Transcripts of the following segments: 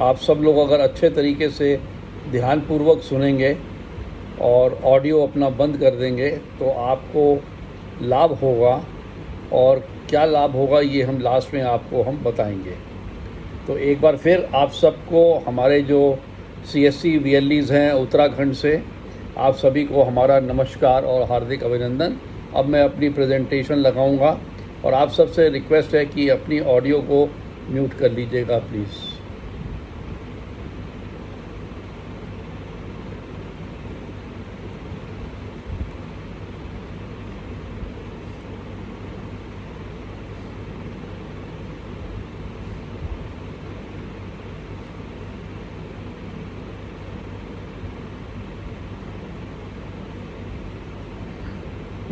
आप सब लोग अगर अच्छे तरीके से ध्यानपूर्वक सुनेंगे और ऑडियो अपना बंद कर देंगे तो आपको लाभ होगा, और क्या लाभ होगा ये हम लास्ट में आपको बताएंगे। तो एक बार फिर आप सबको, हमारे जो CSC VLEs हैं उत्तराखंड से, आप सभी को हमारा नमस्कार और हार्दिक अभिनंदन। अब मैं अपनी प्रेजेंटेशन लगाऊंगा और आप सबसे रिक्वेस्ट है कि अपनी ऑडियो को म्यूट कर लीजिएगा प्लीज़।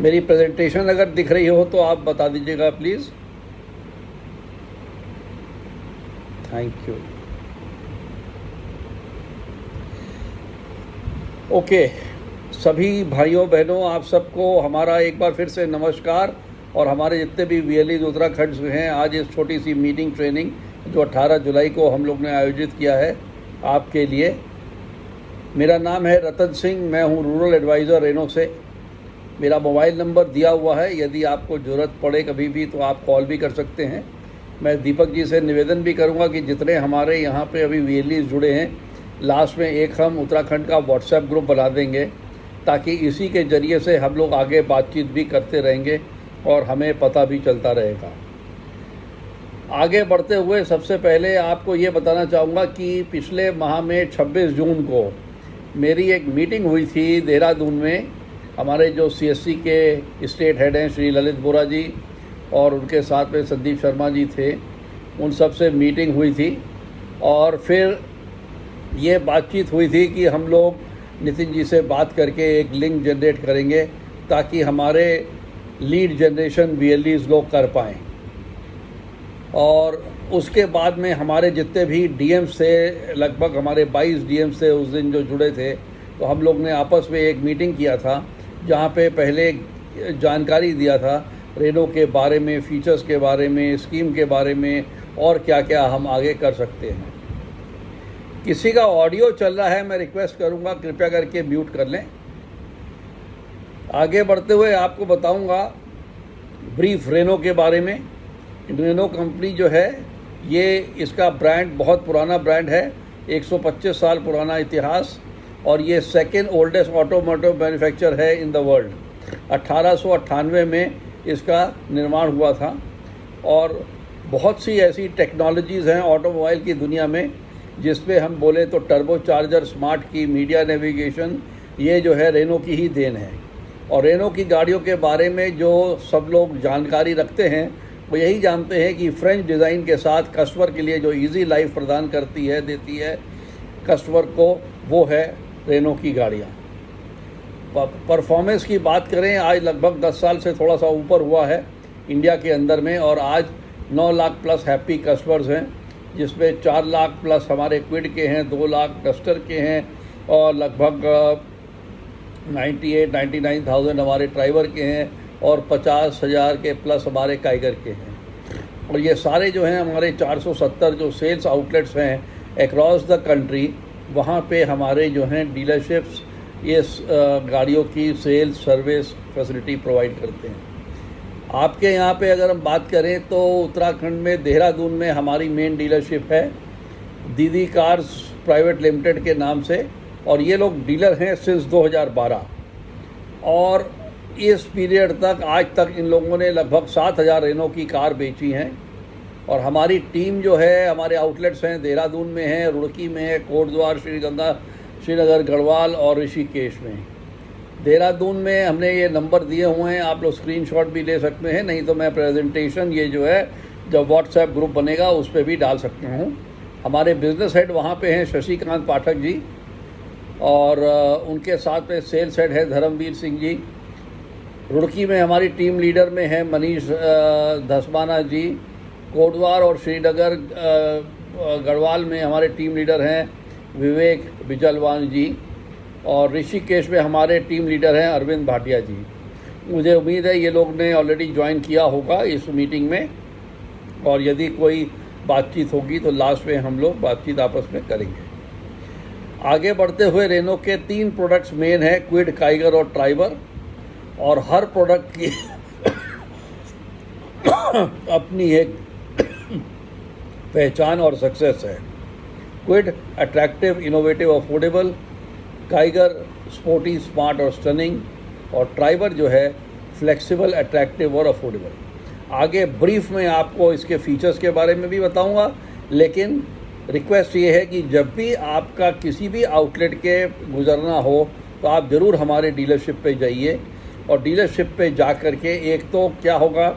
मेरी प्रेजेंटेशन अगर दिख रही हो तो आप बता दीजिएगा प्लीज़। Thank you. ओके, सभी भाइयों बहनों, आप सबको हमारा एक बार फिर से नमस्कार। और हमारे जितने भी VLEs उत्तराखंड से हैं, आज इस छोटी सी मीटिंग ट्रेनिंग जो 18 जुलाई को हम लोग ने आयोजित किया है आपके लिए। मेरा नाम है रतन सिंह, मैं हूँ रूरल एडवाइज़र रेनो से। मेरा मोबाइल नंबर दिया हुआ है, यदि आपको ज़रूरत पड़े कभी भी तो आप कॉल भी कर सकते हैं। मैं दीपक जी से निवेदन भी करूंगा कि जितने हमारे यहाँ पे अभी VLEs जुड़े हैं, लास्ट में एक हम उत्तराखंड का WhatsApp ग्रुप बना देंगे, ताकि इसी के ज़रिए से हम लोग आगे बातचीत भी करते रहेंगे और हमें पता भी चलता रहेगा। आगे बढ़ते हुए सबसे पहले आपको ये बताना चाहूँगा कि पिछले माह में 26 जून को मेरी एक मीटिंग हुई थी देहरादून में। हमारे जो CSC के स्टेट हेड हैं श्री ललित बोरा जी और उनके साथ में संदीप शर्मा जी थे, उन सब से मीटिंग हुई थी। और फिर ये बातचीत हुई थी कि हम लोग नितिन जी से बात करके एक लिंक जनरेट करेंगे ताकि हमारे लीड जनरेशन VLEs लोग कर पाएँ। और उसके बाद में हमारे जितने भी DMs थे, लगभग हमारे 22 DMs थे उस दिन जो जुड़े थे, तो हम लोग ने आपस में एक मीटिंग किया था जहाँ पे पहले जानकारी दिया था रेनो के बारे में, फीचर्स के बारे में, स्कीम के बारे में और क्या क्या हम आगे कर सकते हैं। किसी का ऑडियो चल रहा है, मैं रिक्वेस्ट करूँगा कृपया करके म्यूट कर लें। आगे बढ़ते हुए आपको बताऊँगा ब्रीफ रेनो के बारे में। रेनो कंपनी जो है, ये इसका ब्रांड बहुत पुराना ब्रांड है, 125 साल पुराना इतिहास, और ये सेकेंड ओल्डेस्ट ऑटोमोटिव मैन्युफैक्चर है इन द वर्ल्ड। 1898 में इसका निर्माण हुआ था। और बहुत सी ऐसी टेक्नोलॉजीज़ हैं ऑटोमोबाइल की दुनिया में, जिसमें हम बोले तो टर्बो चार्जर, स्मार्ट की, मीडिया नेविगेशन, ये जो है रेनो की ही देन है। और रेनो की गाड़ियों के बारे में जो सब लोग जानकारी रखते हैं वो यही जानते हैं कि फ्रेंच डिज़ाइन के साथ कस्टमर के लिए जो इजी लाइफ प्रदान करती है, देती है कस्टमर को, वो है रेनो की गाड़ियाँ। परफॉर्मेंस की बात करें, आज लगभग 10 साल से थोड़ा सा ऊपर हुआ है इंडिया के अंदर में, और आज 9 लाख प्लस हैप्पी कस्टमर्स हैं, जिसमें 4 लाख प्लस हमारे क्विड के हैं, 2 लाख डस्टर के हैं, और लगभग 99,000 हमारे ड्राइवर के हैं, और 50,000 के प्लस हमारे काइगर के हैं। और ये सारे जो हैं हमारे 470 जो सेल्स आउटलेट्स हैं अक्रॉस द कंट्री, वहाँ पे हमारे जो हैं डीलरशिप्स ये गाड़ियों की सेल्स सर्विस फैसिलिटी प्रोवाइड करते हैं। आपके यहाँ पे अगर हम बात करें तो उत्तराखंड में देहरादून में हमारी मेन डीलरशिप है दीदी कार्स प्राइवेट लिमिटेड के नाम से, और ये लोग डीलर हैं सिंस 2012। और इस पीरियड तक, आज तक इन लोगों ने लगभग 7,000 रेनो की कार बेची हैं। और हमारी टीम जो है, हमारे आउटलेट्स हैं देहरादून में है, रुड़की में है, कोटद्वार, श्रीनगर, गढ़वाल और ऋषिकेश में। देहरादून में हमने ये नंबर दिए हुए हैं, आप लोग स्क्रीनशॉट भी ले सकते हैं, नहीं तो मैं प्रेजेंटेशन ये जो है जब WhatsApp ग्रुप बनेगा उस पर भी डाल सकता हूँ। हमारे बिजनेस हेड वहाँ पे हैं शशिकांत पाठक जी, और उनके साथ में सेल्स हेड है धर्मवीर सिंह जी। रुड़की में हमारी टीम लीडर में है मनीष धसमाना जी। कोटद्वार और श्रीनगर गढ़वाल में हमारे टीम लीडर हैं विवेक बिजलवान जी, और ऋषिकेश में हमारे टीम लीडर हैं अरविंद भाटिया जी। मुझे उम्मीद है ये लोग ने ऑलरेडी ज्वाइन किया होगा इस मीटिंग में। और यदि कोई बातचीत होगी तो लास्ट में हम लोग बातचीत आपस में करेंगे। आगे बढ़ते हुए रेनो के 3 प्रोडक्ट्स मेन हैं, क्विड, काइगर और ट्राइबर, और हर प्रोडक्ट की अपनी एक पहचान और सक्सेस है। Kwid attractive, innovative, affordable, Kiger sporty, smart और स्टनिंग, और ट्राइबर जो है फ्लेक्सिबल, अट्रैक्टिव और अफोर्डेबल। आगे ब्रीफ में आपको इसके फीचर्स के बारे में भी बताऊंगा, लेकिन रिक्वेस्ट ये है कि जब भी आपका किसी भी आउटलेट के गुजरना हो तो आप ज़रूर हमारे डीलरशिप पे जाइए, और डीलरशिप पे जा कर के एक तो क्या होगा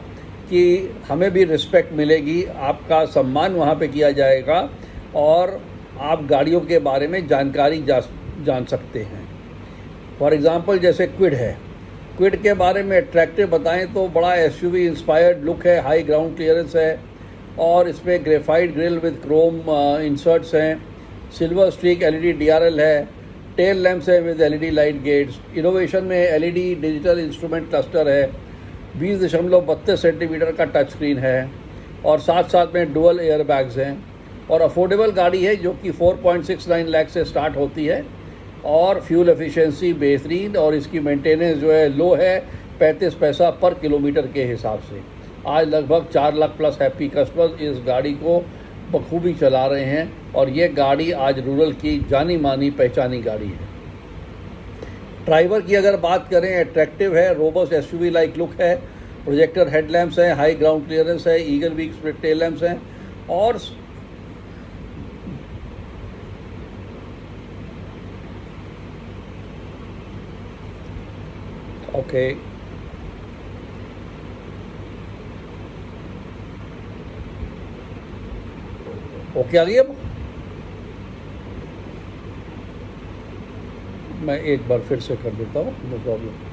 कि हमें भी रिस्पेक्ट मिलेगी, आपका सम्मान वहाँ पे किया जाएगा, और आप गाड़ियों के बारे में जानकारी जान सकते हैं। फॉर एग्ज़ाम्पल जैसे क्विड है, क्विड के बारे में अट्रैक्टिव बताएं तो बड़ा एसयूवी इंस्पायर्ड लुक है, हाई ग्राउंड क्लियरेंस है, और इसमें graphite grille with chrome inserts हैं, सिल्वर स्ट्रीक एलईडी डीआरएल है, टेल लैंप्स है with LED light gates, innovation में एलईडी डिजिटल इंस्ट्रूमेंट क्लस्टर है, 20.32 सेंटीमीटर का टच स्क्रीन है, और साथ साथ में डुअल एयर बैग्स हैं, और अफोर्डेबल गाड़ी है जो कि 4.69 लाख से स्टार्ट होती है, और फ्यूल एफिशिएंसी बेहतरीन, और इसकी मेंटेनेंस जो है लो है, 35 पैसा पर किलोमीटर के हिसाब से। आज लगभग 4 लाख प्लस हैप्पी कस्टमर्स इस गाड़ी को बखूबी चला रहे हैं, और ये गाड़ी आज रूरल की जानी मानी पहचानी गाड़ी है। ड्राइवर की अगर बात करें, अट्रैक्टिव है, रोबस्ट एसयूवी लाइक लुक है, प्रोजेक्टर हेडलैम्प्स हैं, हाई ग्राउंड क्लियरेंस है, eagle wheel split tell lamps हैं, और ओके आ गई। अब मैं एक बार फिर से कर देता हूँ, no problem.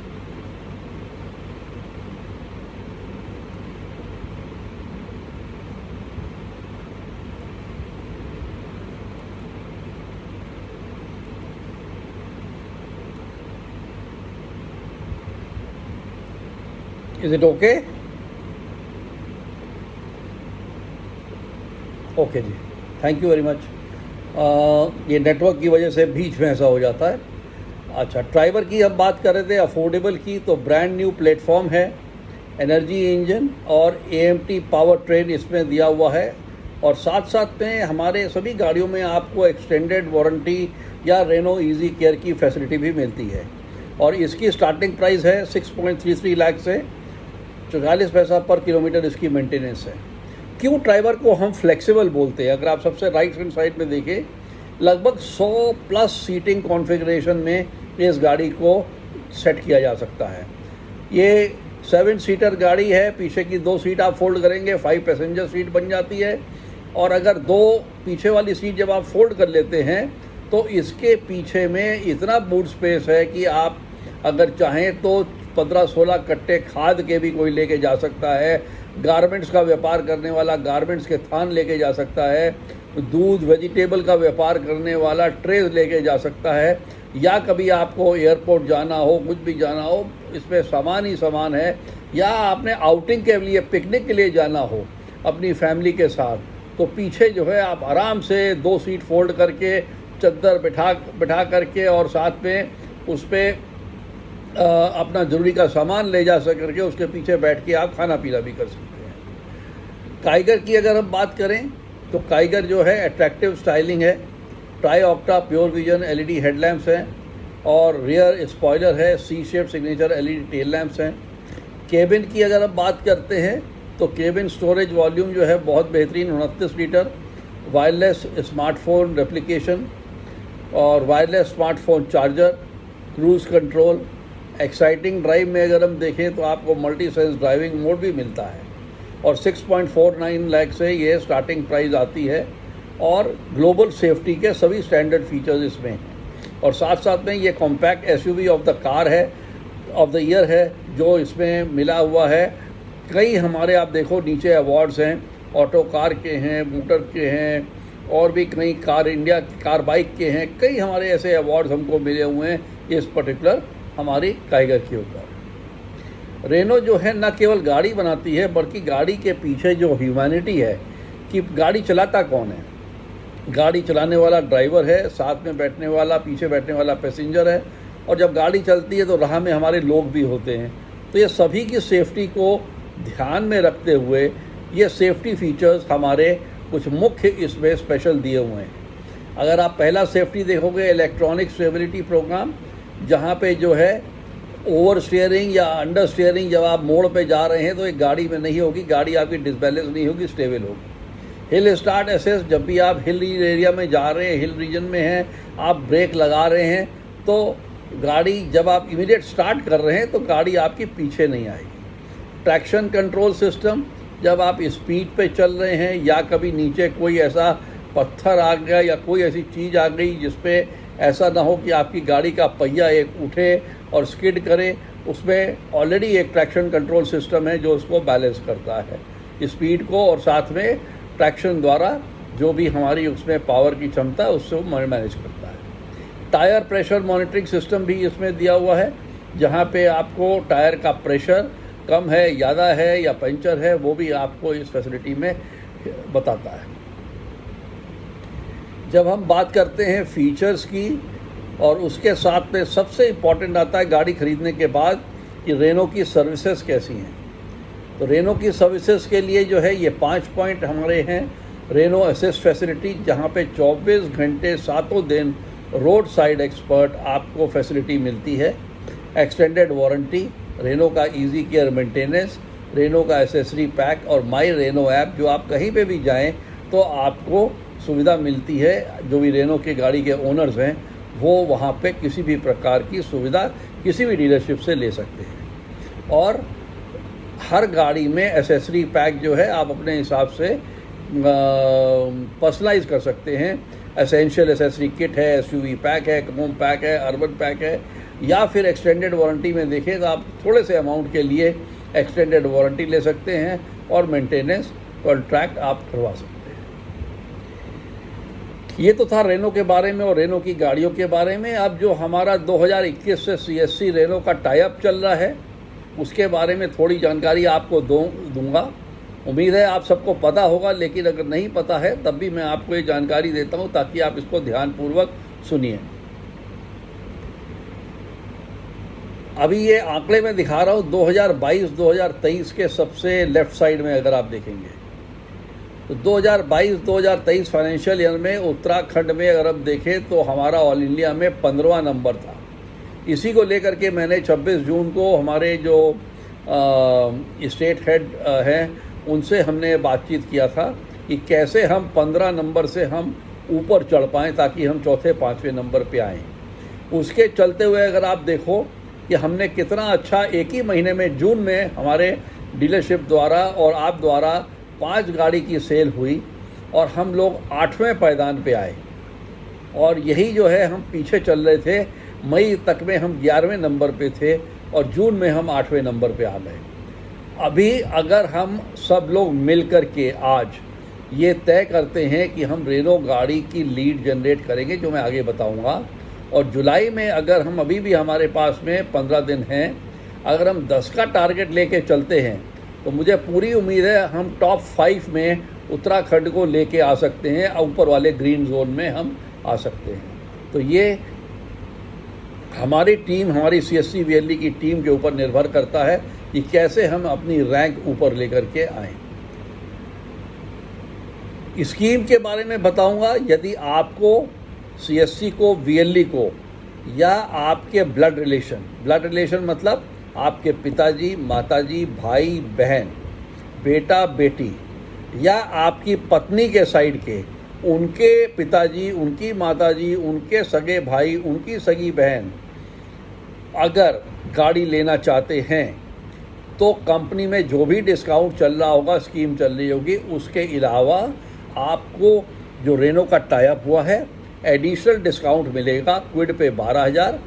Is it okay? Okay जी, थैंक यू वेरी मच। ये नेटवर्क की वजह से बीच में ऐसा हो जाता है। अच्छा, ड्राइवर की हम बात कर रहे थे, अफोर्डेबल की, तो ब्रांड न्यू प्लेटफॉर्म है, एनर्जी इंजन और एएमटी पावर ट्रेन इसमें दिया हुआ है, और साथ साथ में हमारे सभी गाड़ियों में आपको एक्सटेंडेड वारंटी या रेनो इजी केयर की फैसिलिटी भी मिलती है, और इसकी स्टार्टिंग प्राइस है 6.33 लाख से 44 पैसा पर किलोमीटर इसकी मेंटेनेंस है। क्यों ड्राइवर को हम फ्लेक्सिबल बोलते हैं? अगर आप सबसे राइट हैंड साइड में देखें, लगभग 100 प्लस सीटिंग कॉन्फ़िगरेशन में इस गाड़ी को सेट किया जा सकता है। ये 7 सीटर गाड़ी है, पीछे की 2 सीट आप फोल्ड करेंगे 5 पैसेंजर सीट बन जाती है, और अगर 2 पीछे वाली सीट जब आप फोल्ड कर लेते हैं तो इसके पीछे में इतना बूट स्पेस है कि आप अगर चाहें तो 15-16 कट्टे खाद के भी कोई लेके जा सकता है, गारमेंट्स का व्यापार करने वाला गारमेंट्स के थान लेके जा सकता है, दूध वेजिटेबल का व्यापार करने वाला ट्रेज लेके जा सकता है, या कभी आपको एयरपोर्ट जाना हो, कुछ भी जाना हो, इसमें सामान ही सामान है, या आपने आउटिंग के लिए पिकनिक के लिए जाना हो अपनी फैमिली के साथ, तो पीछे जो है आप आराम से 2 सीट फोल्ड करके चद्दर बिठा करके और साथ में उस पर अपना ज़रूरी का सामान ले जा करके उसके पीछे बैठ के आप खाना पीना भी कर सकते हैं। काइगर की अगर हम बात करें तो काइगर जो है अट्रैक्टिव स्टाइलिंग है, tri octa pure vision LED headlamps हैं, और रियर स्पॉइलर है, C shape signature LED tail lamps हैं। केबिन की अगर हम बात करते हैं तो केबिन स्टोरेज वॉल्यूम जो है बहुत बेहतरीन 29 लीटर, वायरलेस स्मार्टफोन रेप्लिकेशन और wireless smartphone charger, cruise control, exciting drive में अगर हम देखें तो आपको मल्टी सेंस ड्राइविंग मोड भी मिलता है, और 6.49 लाख से ये स्टार्टिंग प्राइस आती है, और ग्लोबल सेफ्टी के सभी स्टैंडर्ड फीचर्स इसमें हैं, और साथ साथ में ये compact SUV of the car है, ऑफ द ईयर है जो इसमें मिला हुआ है। कई हमारे आप देखो नीचे अवार्ड्स हैं, ऑटो कार के हैं, मोटर के हैं, और भी कई कार इंडिया कार बाइक के हैं, कई हमारे ऐसे अवार्ड्स हमको मिले हुए हैं इस पर्टिकुलर हमारी काइगर के ऊपर। रेनो जो है न केवल गाड़ी बनाती है बल्कि गाड़ी के पीछे जो ह्यूमैनिटी है कि गाड़ी चलाता कौन है। गाड़ी चलाने वाला ड्राइवर है, साथ में बैठने वाला, पीछे बैठने वाला पैसेंजर है, और जब गाड़ी चलती है तो राह में हमारे लोग भी होते हैं। तो ये सभी की सेफ्टी को ध्यान में रखते हुए ये सेफ्टी फीचर्स हमारे कुछ मुख्य इसमें स्पेशल दिए हुए हैं। अगर आप पहला सेफ्टी देखोगे इलेक्ट्रॉनिक स्टेबिलिटी प्रोग्राम, जहाँ पे जो है ओवर स्टीयरिंग या अंडर स्टीयरिंग जब आप मोड़ पे जा रहे हैं तो एक गाड़ी में नहीं होगी, गाड़ी आपकी डिसबैलेंस नहीं होगी, स्टेबल होगी। हिल स्टार्ट असिस्ट, जब भी आप हिल एरिया में जा रहे हैं, हिल रीजन में हैं, आप ब्रेक लगा रहे हैं तो गाड़ी जब आप इमीडिएट स्टार्ट कर रहे हैं तो गाड़ी आपकी पीछे नहीं आएगी। ट्रैक्शन कंट्रोल सिस्टम, जब आप स्पीड पे चल रहे हैं या कभी नीचे कोई ऐसा पत्थर आ गया या कोई ऐसी चीज़ आ गई जिस पे ऐसा ना हो कि आपकी गाड़ी का पहिया एक उठे और स्किड करे, उसमें ऑलरेडी एक ट्रैक्शन कंट्रोल सिस्टम है जो उसको बैलेंस करता है स्पीड को, और साथ में ट्रैक्शन द्वारा जो भी हमारी उसमें पावर की क्षमता है उससे वो मैनेज करता है। टायर प्रेशर मॉनिटरिंग सिस्टम भी इसमें दिया हुआ है, जहाँ पे आपको टायर का प्रेशर कम है, ज़्यादा है या पंचर है, वो भी आपको इस फैसिलिटी में बताता है। जब हम बात करते हैं फीचर्स की, और उसके साथ में सबसे इम्पॉर्टेंट आता है गाड़ी खरीदने के बाद कि रेनो की सर्विसेज कैसी हैं। तो रेनो की सर्विसेज के लिए जो है ये 5 पॉइंट हमारे हैं। रेनो असिस्ट फैसिलिटी, जहाँ पे 24 घंटे सातों दिन रोड साइड एक्सपर्ट आपको फैसिलिटी मिलती है। एक्सटेंडेड वारंटी, रेनो का इजी केयर मेंटेनेंस, रेनो का एसेसरी पैक और माई रेनो ऐप, जो आप कहीं पे भी जाएं तो आपको सुविधा मिलती है। जो भी रेनो के गाड़ी के ओनर्स हैं वो वहाँ पे किसी भी प्रकार की सुविधा किसी भी डीलरशिप से ले सकते हैं। और हर गाड़ी में एसेसरी पैक जो है आप अपने हिसाब से पर्सनलाइज कर सकते हैं। एसेंशियल एसेसरी किट है, एसयूवी पैक है, कॉम पैक है, अर्बन पैक है, या फिर एक्सटेंडेड वारंटी में देखें तो आप थोड़े से अमाउंट के लिए एक्सटेंडेड वारंटी ले सकते हैं और मेंटेनेंस कॉन्ट्रैक्ट आप करवा सकते हैं। ये तो था रेनो के बारे में और रेनो की गाड़ियों के बारे में। अब जो हमारा 2021 से CSC रेनो का टाई अप चल रहा है उसके बारे में थोड़ी जानकारी आपको दूंगा। उम्मीद है आप सबको पता होगा, लेकिन अगर नहीं पता है तब भी मैं आपको ये जानकारी देता हूँ ताकि आप इसको ध्यानपूर्वक सुनिए। अभी ये आंकड़े में दिखा रहा हूँ 2022-2023 के सबसे लेफ्ट साइड में अगर आप देखेंगे तो 2022-2023 फाइनेंशियल ईयर में उत्तराखंड में अगर आप देखें तो हमारा ऑल इंडिया में 15वां नंबर था। इसी को लेकर के मैंने 26 जून को हमारे जो स्टेट हेड हैं उनसे हमने बातचीत किया था कि कैसे हम 15 नंबर से हम ऊपर चढ़ पाएँ ताकि हम चौथे 5वें नंबर पे आएँ। उसके चलते हुए अगर आप देखो कि हमने कितना अच्छा एक ही महीने में जून में हमारे डीलरशिप द्वारा और आप द्वारा 5 गाड़ी की सेल हुई और हम लोग 8वें पायदान पे आए। और यही जो है हम पीछे चल रहे थे, मई तक में हम 11वें नंबर पे थे और जून में हम 8वें नंबर पे आ गए। अभी अगर हम सब लोग मिल कर के आज ये तय करते हैं कि हम रेनो गाड़ी की लीड जनरेट करेंगे, जो मैं आगे बताऊंगा, और जुलाई में अगर हम अभी भी हमारे पास में 15 दिन हैं, अगर हम 10 का टारगेट लेके चलते हैं तो मुझे पूरी उम्मीद है हम टॉप 5 में उत्तराखंड को लेके आ सकते हैं, ऊपर वाले ग्रीन जोन में हम आ सकते हैं। तो ये हमारी टीम, हमारी CSC VLE की टीम के ऊपर निर्भर करता है कि कैसे हम अपनी रैंक ऊपर लेकर के आएँ। स्कीम के बारे में बताऊंगा। यदि आपको CSC को, VLE को, या आपके ब्लड रिलेशन मतलब आपके पिताजी, माताजी, भाई बहन, बेटा बेटी, या आपकी पत्नी के साइड के, उनके पिताजी, उनकी माताजी, उनके सगे भाई, उनकी सगी बहन अगर गाड़ी लेना चाहते हैं तो कंपनी में जो भी डिस्काउंट चल रहा होगा, स्कीम चल रही होगी, उसके अलावा आपको जो रेनो का टाई अप हुआ है एडिशनल डिस्काउंट मिलेगा। क्विड पे 12,000,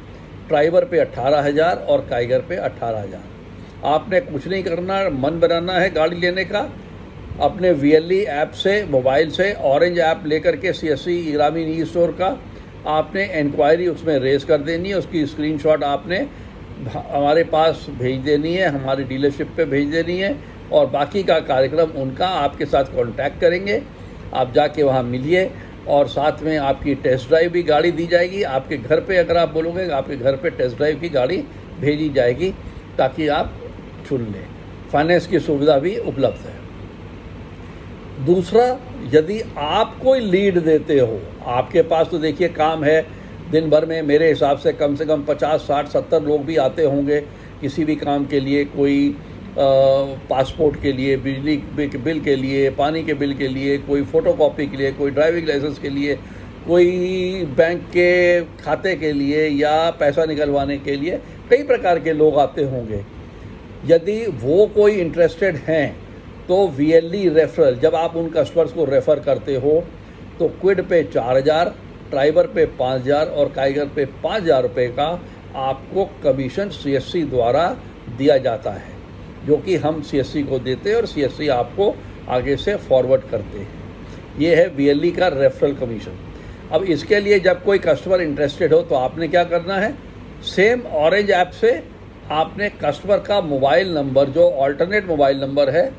ड्राइवर पे 18,000 और काइगर पे 18,000। आपने कुछ नहीं करना, मन बनाना है गाड़ी लेने का। अपने VLE ऐप से, मोबाइल से, ऑरेंज ऐप लेकर के CSC ग्रामीण ई स्टोर का आपने इंक्वायरी उसमें रेज कर देनी है। उसकी स्क्रीनशॉट आपने हमारे पास भेज देनी है, हमारी डीलरशिप पे भेज देनी है, और बाकी का कार्यक्रम उनका आपके साथ कांटेक्ट करेंगे। आप जाके वहाँ मिलिए और साथ में आपकी टेस्ट ड्राइव भी गाड़ी दी जाएगी। आपके घर पे अगर आप बोलोगे, आपके घर पे टेस्ट ड्राइव की गाड़ी भेजी जाएगी ताकि आप चुन लें। फाइनेंस की सुविधा भी उपलब्ध है। दूसरा, यदि आप कोई लीड देते हो, आपके पास तो देखिए काम है, दिन भर में मेरे हिसाब से कम 50, 60, 70 लोग भी आते होंगे किसी भी काम के लिए। कोई पासपोर्ट के लिए, बिजली बिल के लिए, पानी के बिल के लिए, कोई फ़ोटोकॉपी के लिए, कोई ड्राइविंग लाइसेंस के लिए, कोई बैंक के खाते के लिए या पैसा निकलवाने के लिए, कई प्रकार के लोग आते होंगे। यदि वो कोई इंटरेस्टेड हैं तो VLE रेफरल, जब आप उन कस्टमर्स को रेफ़र करते हो तो क्विड पे 4000, ड्राइवर पे 5000 और काइगर पे 5000 रुपये का आपको कमीशन CSC द्वारा दिया जाता है, जो कि हम CSC को देते हैं और CSC आपको आगे से फॉरवर्ड करते हैं। ये है VLE का रेफरल कमीशन। अब इसके लिए जब कोई कस्टमर इंटरेस्टेड हो तो आपने क्या करना है, सेम ऑरेंज ऐप से आपने कस्टमर का मोबाइल नंबर, जो ऑल्टरनेट मोबाइल नंबर है,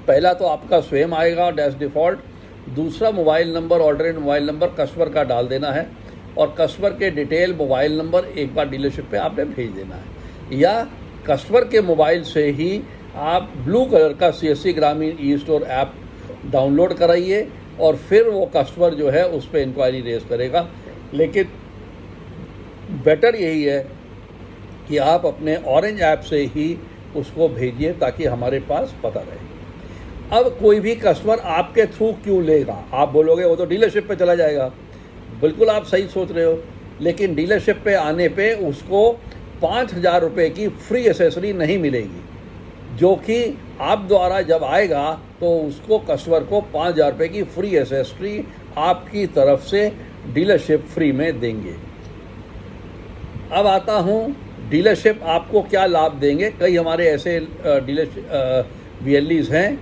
पहला तो आपका स्वयं आएगा डैश डिफ़ॉल्ट, दूसरा mobile number, alternate mobile number customer का डाल देना है और कस्टमर के डिटेल मोबाइल नंबर एक बार डीलरशिप पे आपने भेज देना है। या कस्टमर के मोबाइल से ही आप ब्लू कलर का CSC ग्रामीण ई-स्टोर ऐप डाउनलोड कराइए और फिर वो कस्टमर जो है उस पर इंक्वायरी रेज करेगा। लेकिन बेटर यही है कि आप अपने ऑरेंज ऐप से ही उसको भेजिए ताकि हमारे पास पता रहे। अब कोई भी कस्टमर आपके थ्रू क्यों लेगा? आप बोलोगे वो तो डीलरशिप पे चला जाएगा। बिल्कुल आप सही सोच रहे हो, लेकिन डीलरशिप पे आने पे उसको 5000 रुपये की फ्री एसेसरी नहीं मिलेगी, जो कि आप द्वारा जब आएगा तो उसको कस्टमर को 5000 रुपये की फ्री एसेसरी आपकी तरफ से डीलरशिप फ्री में देंगे। अब आता हूँ डीलरशिप आपको क्या लाभ देंगे। कई हमारे ऐसे VLEs हैं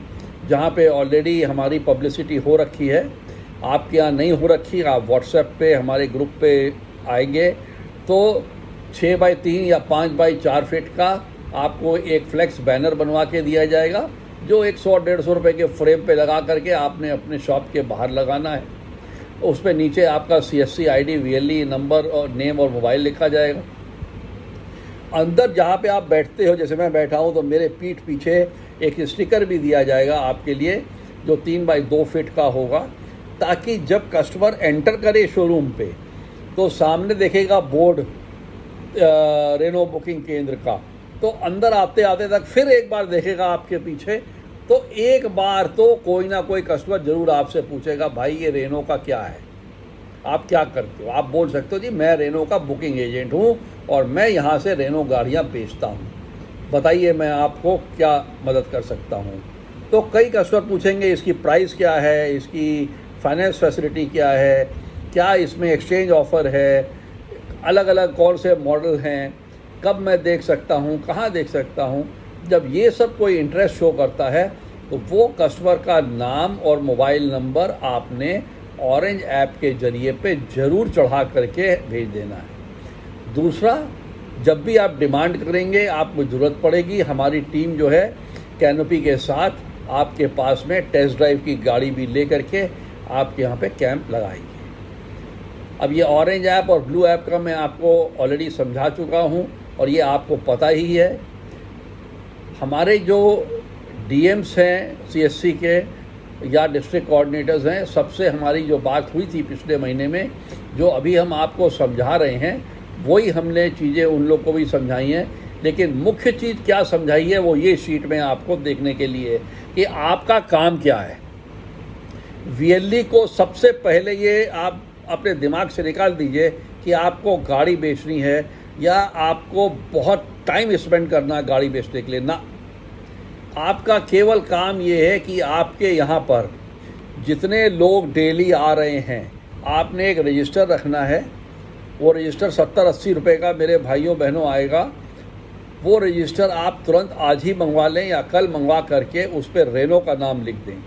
जहाँ पे ऑलरेडी हमारी पब्लिसिटी हो रखी है। आपके यहाँ नहीं हो रखी, आप व्हाट्सएप पे हमारे ग्रुप पे आएंगे तो 6x3 या 5x4 फीट का आपको एक फ्लेक्स बैनर बनवा के दिया जाएगा, जो 100-150 रुपये के फ्रेम पे लगा करके आपने अपने शॉप के बाहर लगाना है। उस पर नीचे आपका CSC ID, VLE नंबर और नेम और मोबाइल लिखा जाएगा। अंदर जहाँ पे आप बैठते हो, जैसे मैं बैठा हूँ, तो मेरे पीठ पीछे एक स्टिकर भी दिया जाएगा आपके लिए, जो 3x2 फीट का होगा, ताकि जब कस्टमर एंटर करे शोरूम पे तो सामने देखेगा बोर्ड रेनो बुकिंग केंद्र का, तो अंदर आते आते तक फिर एक बार देखेगा आपके पीछे, तो एक बार तो कोई ना कोई कस्टमर ज़रूर आपसे पूछेगा, भाई ये रेनो का क्या है, आप क्या करते हो? आप बोल सकते हो जी मैं रेनो का बुकिंग एजेंट हूँ और मैं यहाँ से रेनो गाड़ियाँ बेचता हूँ, बताइए मैं आपको क्या मदद कर सकता हूँ। तो कई कस्टमर पूछेंगे इसकी प्राइस क्या है, इसकी फाइनेंस फैसिलिटी क्या है, क्या इसमें एक्सचेंज ऑफ़र है, अलग अलग कौन से मॉडल हैं, कब मैं देख सकता हूँ, कहाँ देख सकता हूँ। जब ये सब कोई इंटरेस्ट शो करता है तो वो कस्टमर का नाम और मोबाइल नंबर आपने ऑरेंज ऐप के ज़रिए पे ज़रूर चढ़ा करके भेज देना है। दूसरा, जब भी आप डिमांड करेंगे, आपको ज़रूरत पड़ेगी, हमारी टीम जो है कैनोपी के साथ आपके पास में टेस्ट ड्राइव की गाड़ी भी ले करके आपके यहाँ पे कैंप लगाएगी। अब ये ऑरेंज ऐप और ब्लू ऐप का मैं आपको ऑलरेडी समझा चुका हूँ और ये आपको पता ही है। हमारे जो DMs हैं CSC के या डिस्ट्रिक्ट कोऑर्डिनेटर्स हैं, सबसे हमारी जो बात हुई थी पिछले महीने में, जो अभी हम आपको समझा रहे हैं, वही हमने चीज़ें उन लोग को भी समझाई हैं। लेकिन मुख्य चीज़ क्या समझाई है वो ये शीट में आपको देखने के लिए कि आपका काम क्या है। VLE को सबसे पहले ये आप अपने दिमाग से निकाल दीजिए कि आपको गाड़ी बेचनी है या आपको बहुत टाइम स्पेंड करना है गाड़ी बेचने के लिए ना। आपका केवल काम ये है कि आपके यहाँ पर जितने लोग डेली आ रहे हैं, आपने एक रजिस्टर रखना है। वो रजिस्टर 70-80 रुपये का मेरे भाइयों बहनों आएगा। वो रजिस्टर आप तुरंत आज ही मंगवा लें या कल मंगवा करके उस पर रेनो का नाम लिख दें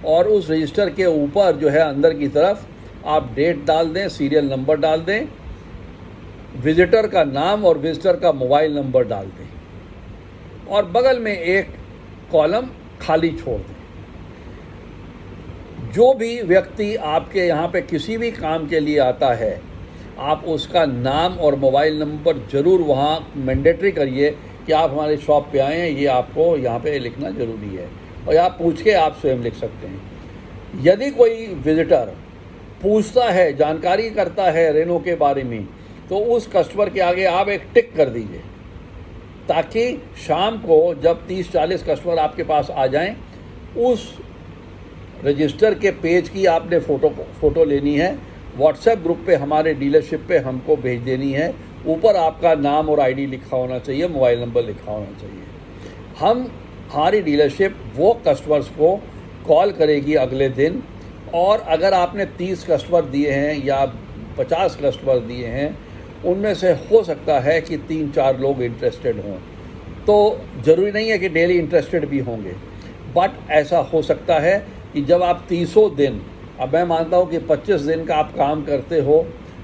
और उस रजिस्टर के ऊपर जो है अंदर की तरफ आप डेट डाल दें, सीरियल नंबर डाल दें। विजिटर का नाम और विजिटर का मोबाइल नंबर डाल दें और बगल में एक कॉलम खाली छोड़ दें। जो भी व्यक्ति आपके यहाँ पे किसी भी काम के लिए आता है, आप उसका नाम और मोबाइल नंबर ज़रूर वहाँ मैंडेटरी करिए कि आप हमारे शॉप पे आए हैं, ये आपको यहाँ पे लिखना ज़रूरी है। और आप पूछ के आप स्वयं लिख सकते हैं। यदि कोई विजिटर पूछता है, जानकारी करता है रेनो के बारे में, तो उस कस्टमर के आगे आप एक टिक कर दीजिए, ताकि शाम को जब 30-40 कस्टमर आपके पास आ जाएं, उस रजिस्टर के पेज की आपने फ़ोटो लेनी है, व्हाट्सएप ग्रुप पे हमारे डीलरशिप पे हमको भेज देनी है। ऊपर आपका नाम और आईडी लिखा होना चाहिए, मोबाइल नंबर लिखा होना चाहिए। हमारी डीलरशिप वो कस्टमर्स को कॉल करेगी अगले दिन, और अगर आपने 30 कस्टमर दिए हैं या 50 कस्टमर दिए हैं, उनमें से हो सकता है कि 3-4 लोग इंटरेस्टेड हों। तो ज़रूरी नहीं है कि डेली इंटरेस्टेड भी होंगे, बट ऐसा हो सकता है कि जब आप 30 दिन, अब मैं मानता हूँ कि 25 दिन का आप काम करते हो,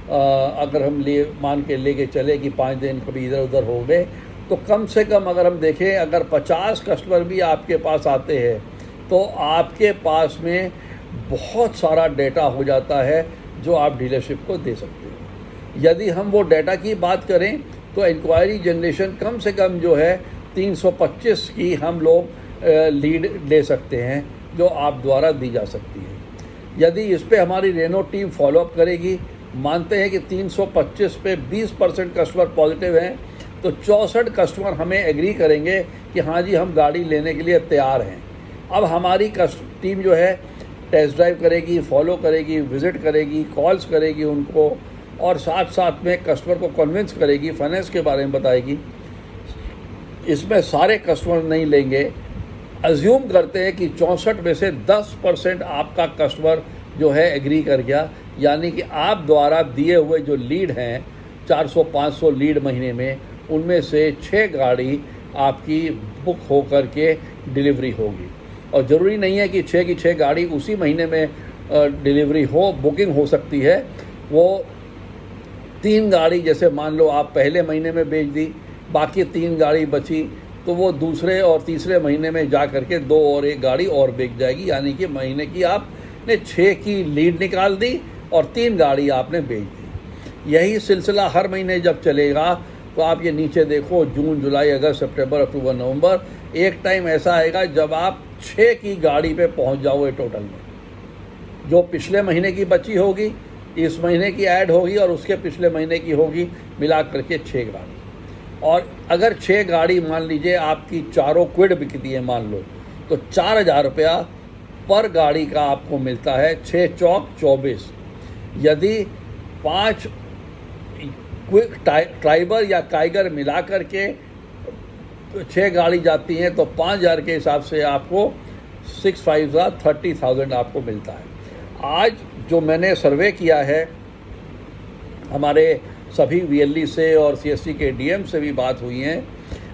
अगर हम मान के लेके चले कि 5 दिन कभी इधर उधर हो गए, तो कम से कम अगर हम देखें, अगर 50 कस्टमर भी आपके पास आते हैं, तो आपके पास में बहुत सारा डेटा हो जाता है जो आप डीलरशिप को दे सकते हो। यदि हम वो डेटा की बात करें तो इंक्वायरी जनरेशन कम से कम जो है 325 की हम लोग लीड ले सकते हैं, जो आप द्वारा दी जा सकती है। यदि इस पे हमारी रेनो टीम फॉलोअप करेगी, मानते हैं कि 325 पे 20% कस्टमर पॉजिटिव हैं, तो 64 कस्टमर हमें एग्री करेंगे कि हाँ जी, हम गाड़ी लेने के लिए तैयार हैं। अब हमारी टीम जो है टेस्ट ड्राइव करेगी, फॉलो करेगी, विज़िट करेगी, कॉल्स करेगी उनको, और साथ साथ में कस्टमर को कन्विंस करेगी, फाइनेंस के बारे में बताएगी। इसमें सारे कस्टमर नहीं लेंगे, अज्यूम करते हैं कि 64 में से 10% आपका कस्टमर जो है एग्री कर गया, यानी कि आप द्वारा दिए हुए जो लीड हैं 400-500 लीड महीने में, उनमें से 6 गाड़ी आपकी बुक हो कर के डिलीवरी होगी। और ज़रूरी नहीं है कि 6 की 6 गाड़ी उसी महीने में डिलीवरी हो, बुकिंग हो सकती है। वो 3 गाड़ी जैसे मान लो आप पहले महीने में बेच दी, बाकी 3 गाड़ी बची, तो वो दूसरे और तीसरे महीने में जा करके 2 और 1 गाड़ी और बिक जाएगी, यानी कि महीने की आपने 6 की लीड निकाल दी और 3 गाड़ी आपने बेच दी। यही सिलसिला हर महीने जब चलेगा, तो आप ये नीचे देखो, जून, जुलाई, अगस्त, सितंबर, अक्टूबर, नवंबर, एक टाइम ऐसा आएगा जब आप 6 की गाड़ी पे पहुंच जाओगे टोटल में। जो पिछले महीने की बची होगी, इस महीने की ऐड होगी और उसके पिछले महीने की होगी, मिला करके 6 गाड़ी। और अगर 6 गाड़ी मान लीजिए आपकी चारों क्विड बिकती है मान लो, तो 4,000 रुपया पर गाड़ी का आपको मिलता है, 6 चौक 24। यदि 5 क्विक ट्राइबर या काइगर मिला कर के 6 गाड़ी जाती हैं, तो 5,000 के हिसाब से आपको 6/5 30,000 आपको मिलता है। आज जो मैंने सर्वे किया है, हमारे सभी VLE से और CSC के DM से भी बात हुई है,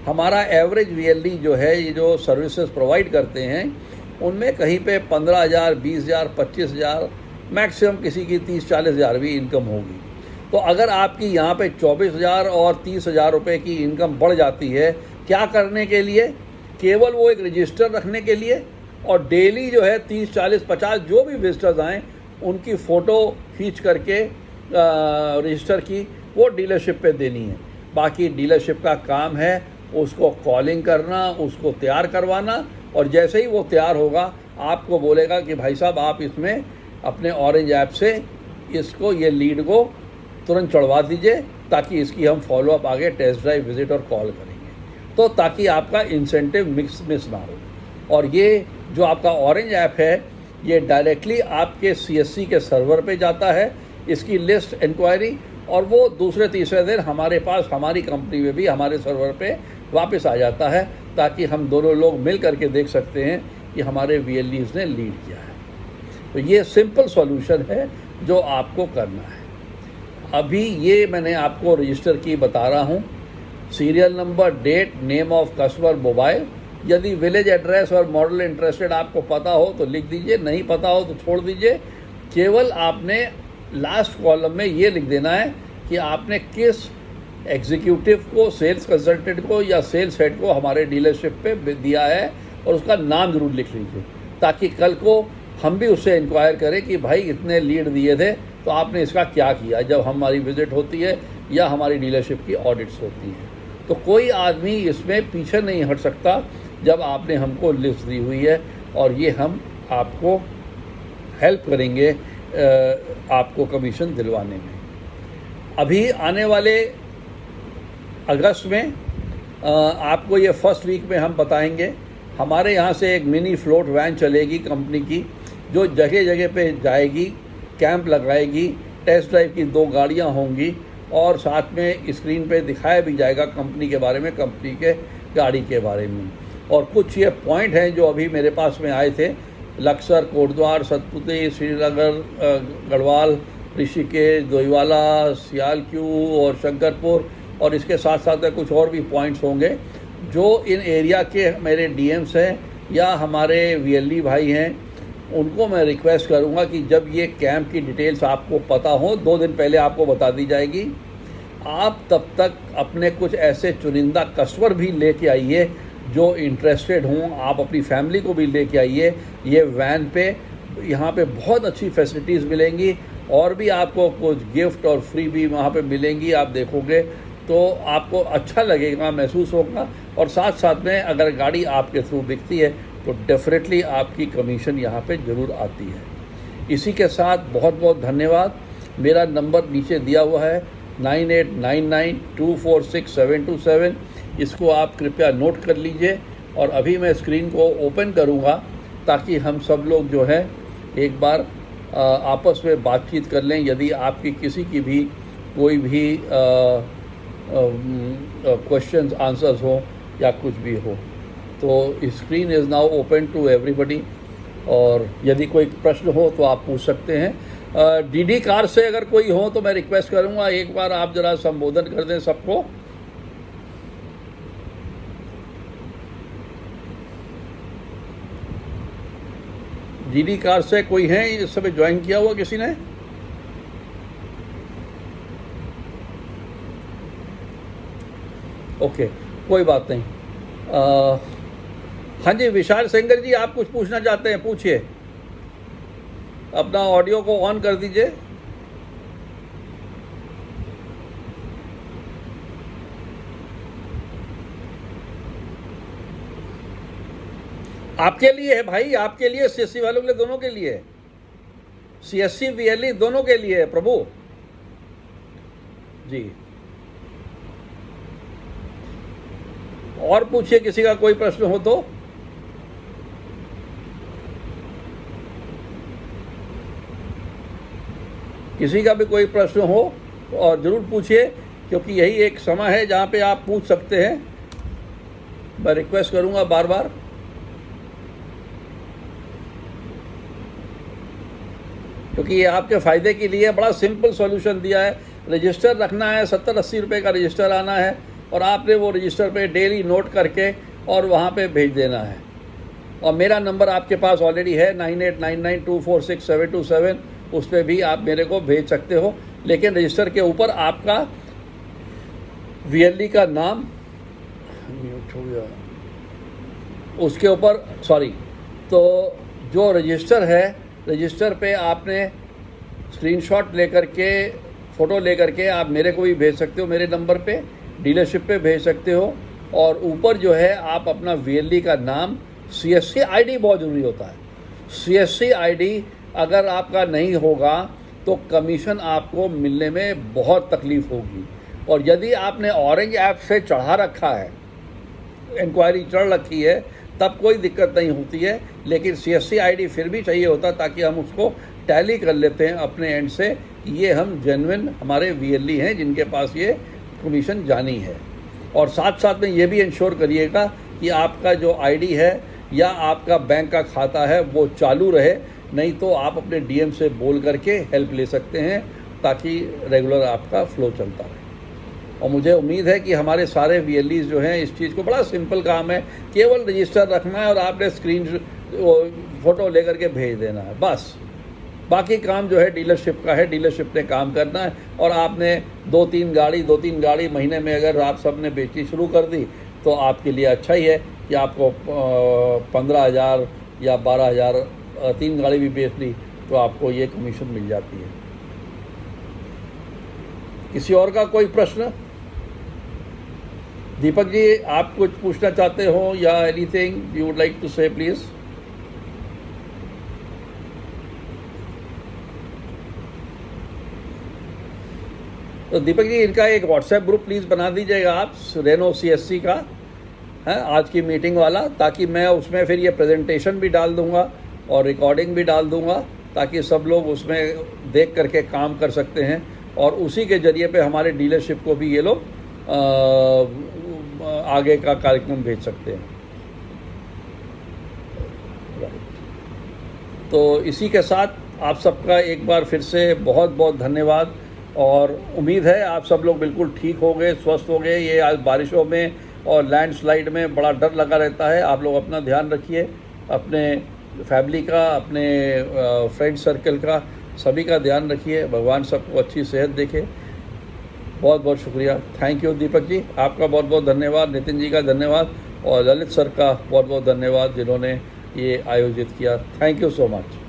हमारा एवरेज VLE जो है, ये जो सर्विसेज प्रोवाइड करते हैं, उनमें कहीं पे 15,000, 20,000, 25,000, मैक्सिमम किसी की 30-40,000 भी इनकम होगी। तो अगर आपकी यहाँ पे 24,000 और 30,000 रुपये की इनकम बढ़ जाती है, क्या करने के लिए? केवल वो एक रजिस्टर रखने के लिए, और डेली जो है 30, 40, 50 जो भी विजिटर्स आएँ, उनकी फ़ोटो खींच करके रजिस्टर की वो डीलरशिप पे देनी है। बाकी डीलरशिप का काम है उसको कॉलिंग करना, उसको तैयार करवाना, और जैसे ही वो तैयार होगा आपको बोलेगा कि भाई साहब, आप इसमें अपने ऑरेंज ऐप से इसको, ये लीड को तुरंत चढ़वा दीजिए, ताकि इसकी हम फॉलोअप आगे टेस्ट ड्राइव, विजिट और कॉल करेंगे, तो ताकि आपका इंसेंटिव मिस ना हो। और ये जो आपका ऑरेंज ऐप है, ये डायरेक्टली आपके CSC के सर्वर पे जाता है, इसकी लिस्ट इंक्वायरी, और वो दूसरे तीसरे दिन हमारे पास, हमारी कंपनी में भी, हमारे सर्वर पे वापस आ जाता है, ताकि हम दोनों लोग मिल करके देख सकते हैं कि हमारे VLEs ने लीड किया है। तो ये सिंपल सॉल्यूशन है जो आपको करना है। अभी ये मैंने आपको रजिस्टर की बता रहा हूँ, serial number, date, name of customer, mobile. यदि विलेज एड्रेस और मॉडल इंटरेस्टेड आपको पता हो तो लिख दीजिए, नहीं पता हो तो छोड़ दीजिए। केवल आपने लास्ट कॉलम में ये लिख देना है कि आपने किस एग्जीक्यूटिव को, सेल्स कंसल्टेंट को या सेल्स हेड को हमारे डीलरशिप पे दिया है, और उसका नाम ज़रूर लिख लीजिए, ताकि कल को हम भी उससे इंक्वायर करें कि भाई इतने लीड दिए थे तो आपने इसका क्या किया, जब हमारी विज़िट होती है या हमारी डीलरशिप की ऑडिट्स होती हैं। तो कोई आदमी इसमें पीछे नहीं हट सकता जब आपने हमको लिस्ट दी हुई है, और ये हम आपको हेल्प करेंगे आपको कमीशन दिलवाने में। अभी आने वाले अगस्त में आपको ये फर्स्ट वीक में हम बताएंगे, हमारे यहाँ से एक मिनी फ्लोट वैन चलेगी कंपनी की, जो जगह जगह पे जाएगी, कैंप लगाएगी, टेस्ट ड्राइव की 2 गाड़ियाँ होंगी, और साथ में स्क्रीन पे दिखाया भी जाएगा कंपनी के बारे में, कंपनी के गाड़ी के बारे में। और कुछ ये पॉइंट हैं जो अभी मेरे पास में आए थे, लक्सर, कोटद्वार, सतपुते, श्रीनगर, गढ़वाल, ऋषिकेश, दोईवाला, सियालक्यू और शंकरपुर, और इसके साथ साथ में कुछ और भी पॉइंट्स होंगे जो इन एरिया के मेरे डीएम्स हैं या हमारे वीएलई भाई हैं, उनको मैं रिक्वेस्ट करूंगा कि जब ये कैंप की डिटेल्स आपको पता हो, 2 दिन पहले आपको बता दी जाएगी, आप तब तक अपने कुछ ऐसे चुनिंदा कस्टमर भी लेके आइए जो इंटरेस्टेड हों, आप अपनी फैमिली को भी लेके आइए। ये वैन पे यहाँ पे बहुत अच्छी फैसिलिटीज़ मिलेंगी, और भी आपको कुछ गिफ्ट और फ्री भी वहाँ पे मिलेंगी, आप देखोगे तो आपको अच्छा लगेगा, महसूस होगा। और साथ साथ में अगर गाड़ी आपके थ्रू बिकती है तो डेफिनेटली आपकी कमीशन यहाँ पे ज़रूर आती है। इसी के साथ बहुत बहुत धन्यवाद। मेरा नंबर नीचे दिया हुआ है 9899246727, इसको आप कृपया नोट कर लीजिए। और अभी मैं स्क्रीन को ओपन करूँगा ताकि हम सब लोग जो है एक बार आपस में बातचीत कर लें, यदि आपकी किसी की भी कोई भी क्वेश्चंस आंसर्स हो या कुछ भी हो। तो screen is now open to everybody, और यदि कोई प्रश्न हो तो आप पूछ सकते हैं। डीडी कार से अगर कोई हो तो मैं रिक्वेस्ट करूंगा एक बार आप ज़रा संबोधन कर दें सबको। डीडी कार से कोई है इस समय ज्वाइन किया हुआ किसी ने? ओके, कोई बात नहीं। हाँ जी, विशाल सेंगर जी, आप कुछ पूछना चाहते हैं, पूछिए। अपना ऑडियो को ऑन कर दीजिए। आपके लिए है भाई, आपके लिए, सीएससी वालों के लिए, दोनों के लिए, सीएससी वीएलई दोनों के लिए है प्रभु जी। और पूछिए, किसी का कोई प्रश्न हो तो। किसी का भी कोई प्रश्न हो और ज़रूर पूछिए, क्योंकि यही एक समय है जहाँ पे आप पूछ सकते हैं। मैं रिक्वेस्ट करूँगा बार बार। क्योंकि ये आपके फ़ायदे के लिए बड़ा सिंपल सॉल्यूशन दिया है। रजिस्टर रखना है, 70-80 रुपये का रजिस्टर आना है, और आपने वो रजिस्टर पे डेली नोट करके और वहाँ पे भेज देना है। और मेरा नंबर आपके पास ऑलरेडी है 9899246727, उस पर भी आप मेरे को भेज सकते हो। लेकिन रजिस्टर के ऊपर आपका वीएलई का नाम म्यूट हो गया, उसके ऊपर सॉरी, तो जो रजिस्टर है, रजिस्टर पे आपने स्क्रीनशॉट लेकर के, फ़ोटो लेकर के आप मेरे को भी भेज सकते हो, मेरे नंबर पे डीलरशिप पे भेज सकते हो। और ऊपर जो है आप अपना वीएलई का नाम, सीएससी आईडी बहुत ज़रूरी होता है। सीएससी आईडी अगर आपका नहीं होगा तो कमीशन आपको मिलने में बहुत तकलीफ़ होगी। और यदि आपने ऑरेंज ऐप से चढ़ा रखा है, इंक्वायरी चढ़ रखी है, तब कोई दिक्कत नहीं होती है। लेकिन सीएससी आईडी फिर भी चाहिए होता, ताकि हम उसको टैली कर लेते हैं अपने एंड से, ये हम जेन्युइन हमारे वीएलई हैं जिनके पास ये कमीशन जानी है। और साथ साथ में ये भी इंश्योर करिएगा कि आपका जो आईडी है या आपका बैंक का खाता है वो चालू रहे, नहीं तो आप अपने डीएम से बोल करके हेल्प ले सकते हैं, ताकि रेगुलर आपका फ्लो चलता रहे। और मुझे उम्मीद है कि हमारे सारे वीएलईज जो हैं, इस चीज़ को, बड़ा सिंपल काम है, केवल रजिस्टर रखना है और आपने स्क्रीन फ़ोटो लेकर के भेज देना है, बस बाकी काम जो है डीलरशिप का है, डीलरशिप ने काम करना है। और आपने 2-3 गाड़ी महीने में अगर आप सब ने बेचनी शुरू कर दी तो आपके लिए अच्छा ही है कि आपको 15,000 या 12,000 3 गाड़ी भी बेच ली तो आपको ये कमीशन मिल जाती है। किसी और का कोई प्रश्न? दीपक जी, आप कुछ पूछना चाहते हो या anything you would like to say please? तो दीपक जी, इनका एक व्हाट्सएप ग्रुप प्लीज़ बना दीजिएगा आप, रेनो CSC का है आज की मीटिंग वाला, ताकि मैं उसमें फिर ये प्रेजेंटेशन भी डाल दूंगा और रिकॉर्डिंग भी डाल दूंगा, ताकि सब लोग उसमें देख करके काम कर सकते हैं और उसी के ज़रिए पे हमारे डीलरशिप को भी ये लोग आगे का कार्यक्रम भेज सकते हैं। तो इसी के साथ आप सबका एक बार फिर से बहुत बहुत धन्यवाद और उम्मीद है आप सब लोग बिल्कुल ठीक हो गए, स्वस्थ हो गए। ये आज बारिशों में और लैंडस्लाइड में बड़ा डर लगा रहता है। आप लोग अपना ध्यान रखिए, अपने फैमिली का, अपने फ्रेंड सर्कल का, सभी का ध्यान रखिए। भगवान सबको अच्छी सेहत देखे। बहुत बहुत शुक्रिया। थैंक यू दीपक जी, आपका बहुत बहुत धन्यवाद। नितिन जी का धन्यवाद और ललित सर का बहुत बहुत धन्यवाद जिन्होंने ये आयोजित किया। Thank you so much.